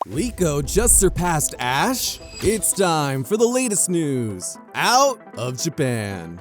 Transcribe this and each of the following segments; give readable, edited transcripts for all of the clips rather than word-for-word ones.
Liko just surpassed Ash? It's time for the latest news out of Japan.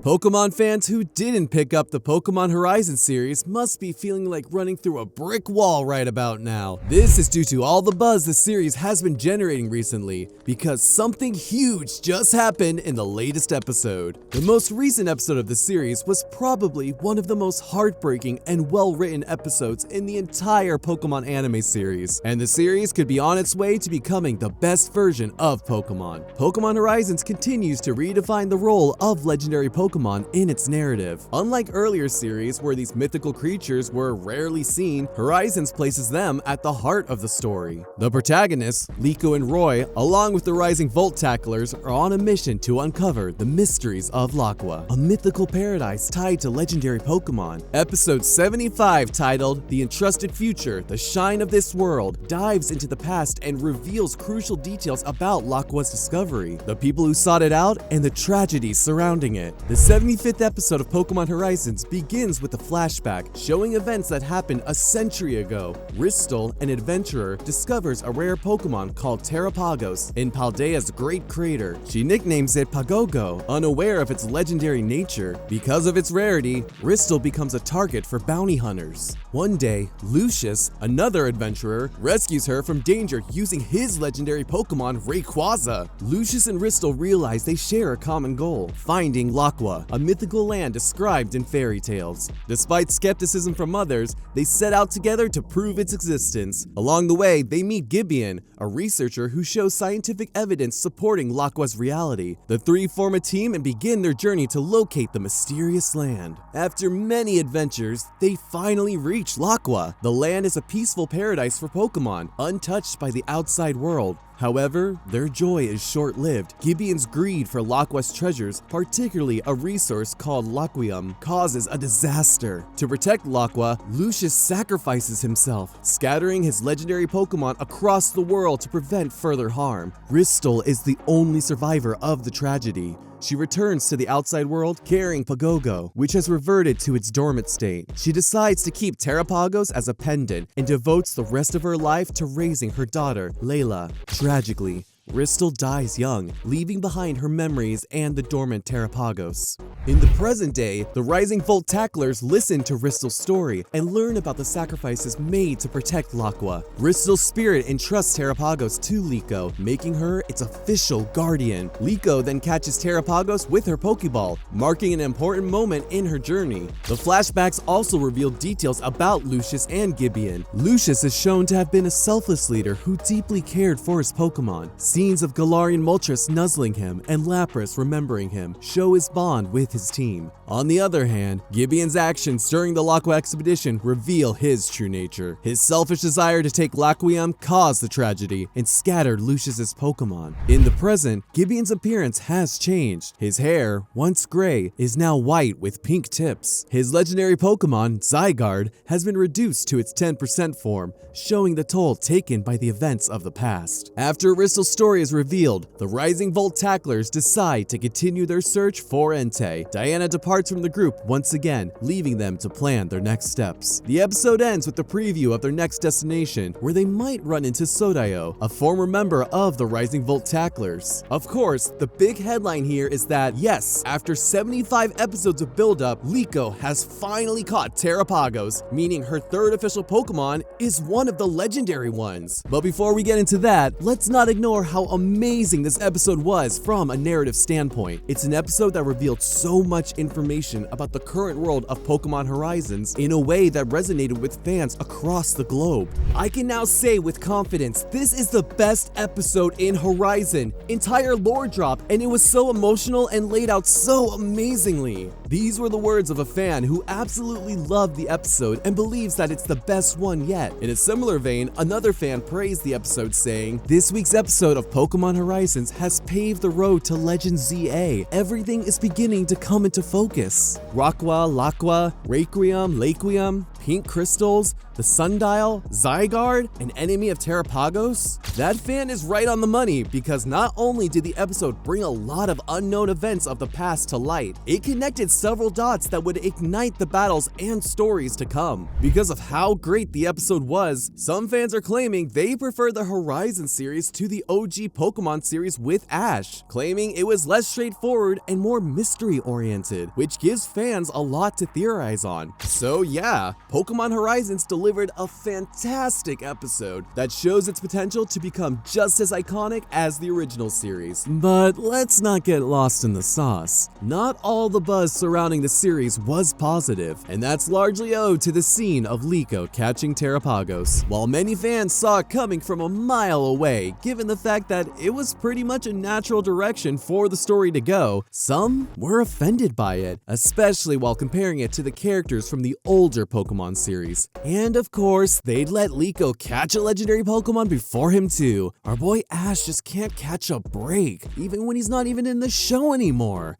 Pokemon fans who didn't pick up the Pokemon Horizon series must be feeling like running through a brick wall right about now. This is due to all the buzz the series has been generating recently, because something huge just happened in the latest episode. The most recent episode of the series was probably one of the most heartbreaking and well-written episodes in the entire Pokemon anime series, and the series could be on its way to becoming the best version of Pokemon. Pokemon Horizons continues to redefine the role of legendary Pokemon in its narrative. Unlike earlier series where these mythical creatures were rarely seen, Horizons places them at the heart of the story. The protagonists, Liko and Roy, along with the Rising Volt Tacklers, are on a mission to uncover the mysteries of Laqua, a mythical paradise tied to legendary Pokemon. Episode 75, titled The Entrusted Future, The Shine of This World, dives into the past and reveals crucial details about Laqua's discovery, the people who sought it out, and the tragedies surrounding it. The 75th episode of Pokemon Horizons begins with a flashback showing events that happened a century ago. Ristle, an adventurer, discovers a rare Pokemon called Terrapagos in Paldea's Great Crater. She nicknames it Pagogo, unaware of its legendary nature. Because of its rarity, Ristle becomes a target for bounty hunters. One day, Lucius, another adventurer, rescues her from danger using his legendary Pokemon Rayquaza. Lucius and Ristle realize they share a common goal: finding Laqua, a mythical land described in fairy tales. Despite skepticism from others, they set out together to prove its existence. Along the way, they meet Gibian, a researcher who shows scientific evidence supporting Laqua's reality. The three form a team and begin their journey to locate the mysterious land. After many adventures, they finally reach Laqua. The land is a peaceful paradise for Pokemon, untouched by the outside world. However, their joy is short-lived. Gibian's greed for Laqua's treasures, particularly a resource called Laquium, causes a disaster. To protect Laqua, Lucius sacrifices himself, scattering his legendary Pokemon across the world to prevent further harm. Ristle is the only survivor of the tragedy. She returns to the outside world carrying Pagogo, which has reverted to its dormant state. She decides to keep Terrapagos as a pendant and devotes the rest of her life to raising her daughter, Layla. Tragically, Ristle dies young, leaving behind her memories and the dormant Terrapagos. In the present day, the Rising Volt Tacklers listen to Ristle's story and learn about the sacrifices made to protect Laqua. Ristle's spirit entrusts Terrapagos to Liko, making her its official guardian. Liko then catches Terrapagos with her Pokeball, marking an important moment in her journey. The flashbacks also reveal details about Lucius and Gibian. Lucius is shown to have been a selfless leader who deeply cared for his Pokemon. Scenes of Galarian Moltres nuzzling him and Lapras remembering him show his bond with his team. On the other hand, Gibian's actions during the Laqua expedition reveal his true nature. His selfish desire to take Laquium caused the tragedy and scattered Lucius's Pokemon. In the present, Gibian's appearance has changed. His hair, once gray, is now white with pink tips. His legendary Pokemon, Zygarde, has been reduced to its 10% form, showing the toll taken by the events of the past. After Ristle's story is revealed, the Rising Volt Tacklers decide to continue their search for Entei. Diana departs from the group once again, leaving them to plan their next steps. The episode ends with a preview of their next destination, where they might run into Sodayo, a former member of the Rising Volt Tacklers. Of course, the big headline here is that, yes, after 75 episodes of build-up, Liko has finally caught Terrapagos, meaning her third official Pokemon is one of the legendary ones. But before we get into that, let's not ignore how amazing this episode was from a narrative standpoint. It's an episode that revealed so much information about the current world of Pokemon Horizons in a way that resonated with fans across the globe. I can now say with confidence, this is the best episode in Horizon. Entire lore drop, and it was so emotional and laid out so amazingly. These were the words of a fan who absolutely loved the episode and believes that it's the best one yet. In a similar vein, another fan praised the episode, saying, "This week's episode of Pokemon Horizons has paved the road to Legend ZA. Everything is beginning to come into focus. Laqua, Requiem, Laquium, pink crystals, The Sundial, Zygarde, an enemy of Terrapagos? That fan is right on the money because not only did the episode bring a lot of unknown events of the past to light, it connected several dots that would ignite the battles and stories to come. Because of how great the episode was, some fans are claiming they prefer the Horizon series to the OG Pokemon series with Ash, claiming it was less straightforward and more mystery-oriented, which gives fans a lot to theorize on. So yeah, Pokemon Horizons delivered a fantastic episode that shows its potential to become just as iconic as the original series. But let's not get lost in the sauce. Not all the buzz surrounding the series was positive, and that's largely owed to the scene of Liko catching Terrapagos. While many fans saw it coming from a mile away, given the fact that it was pretty much a natural direction for the story to go, some were offended by it, especially while comparing it to the characters from the older Pokemon series. And of course, they'd let Liko catch a legendary Pokemon before him too. Our boy Ash just can't catch a break, even when he's not even in the show anymore.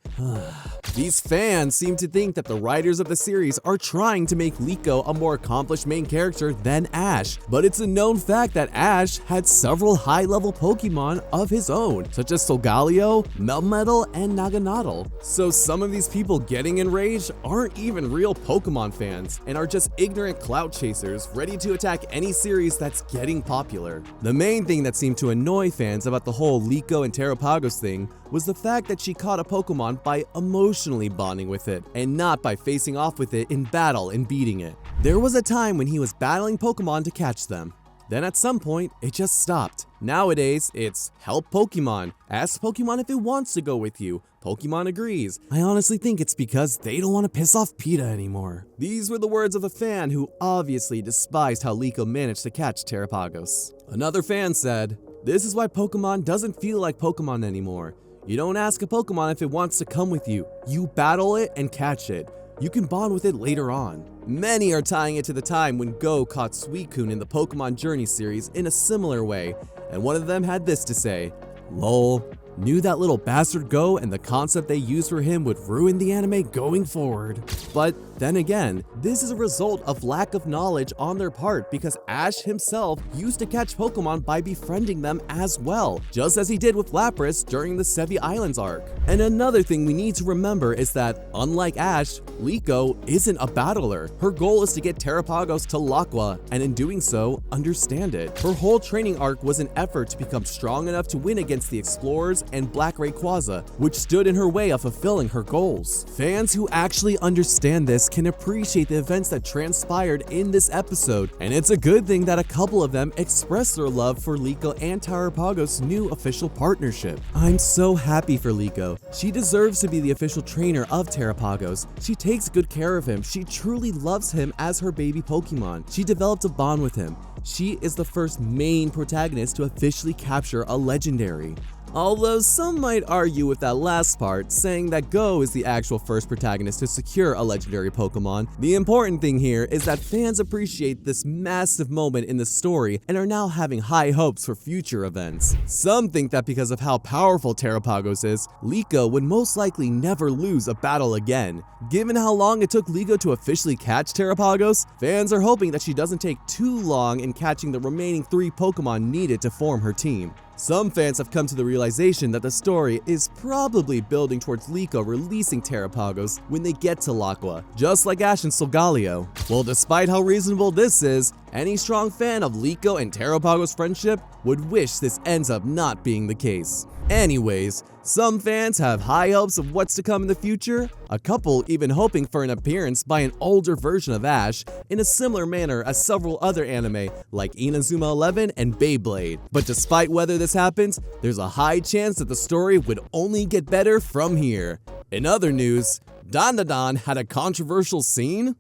These fans seem to think that the writers of the series are trying to make Liko a more accomplished main character than Ash, but it's a known fact that Ash had several high-level Pokemon of his own, such as Solgaleo, Melmetal, and Naganadel. So some of these people getting enraged aren't even real Pokemon fans, and are just ignorant clout chasers ready to attack any series that's getting popular. The main thing that seemed to annoy fans about the whole Liko and Terrapagos thing was the fact that she caught a Pokemon by emotionally bonding with it, and not by facing off with it in battle and beating it. There was a time when he was battling Pokemon to catch them. Then at some point, it just stopped. Nowadays, it's help Pokemon. Ask Pokemon if it wants to go with you. Pokemon agrees. I honestly think it's because they don't want to piss off PETA anymore. These were the words of a fan who obviously despised how Liko managed to catch Terrapagos. Another fan said, "This is why Pokemon doesn't feel like Pokemon anymore. You don't ask a Pokemon if it wants to come with you. You battle it and catch it. You can bond with it later on." Many are tying it to the time when Go caught Suicune in the Pokemon Journey series in a similar way, and one of them had this to say, "Lol, knew that little bastard Go and the concept they used for him would ruin the anime going forward." But then again, this is a result of lack of knowledge on their part because Ash himself used to catch Pokemon by befriending them as well, just as he did with Lapras during the Sevi Islands arc. And another thing we need to remember is that, unlike Ash, Liko isn't a battler. Her goal is to get Terrapagos to Laqua, and in doing so, understand it. Her whole training arc was an effort to become strong enough to win against the Explorers and Black Rayquaza, which stood in her way of fulfilling her goals. Fans who actually understand this can appreciate the events that transpired in this episode, and it's a good thing that a couple of them expressed their love for Liko and Terrapagos' new official partnership. I'm so happy for Liko. She deserves to be the official trainer of Terrapagos. She takes good care of him. She truly loves him as her baby Pokemon. She developed a bond with him. She is the first main protagonist to officially capture a legendary. Although some might argue with that last part, saying that Go is the actual first protagonist to secure a legendary Pokemon, the important thing here is that fans appreciate this massive moment in the story and are now having high hopes for future events. Some think that because of how powerful Terrapagos is, Liko would most likely never lose a battle again. Given how long it took Liko to officially catch Terrapagos, fans are hoping that she doesn't take too long in catching the remaining 3 Pokemon needed to form her team. Some fans have come to the realization that the story is probably building towards Liko releasing Terrapagos when they get to Laqua, just like Ash and Solgaleo. Well, despite how reasonable this is, any strong fan of Liko and Terrapagos' friendship would wish this ends up not being the case. Anyways, some fans have high hopes of what's to come in the future, a couple even hoping for an appearance by an older version of Ash in a similar manner as several other anime like Inazuma 11 and Beyblade. But despite whether this happens, there's a high chance that the story would only get better from here. In other news, Dandadan had a controversial scene?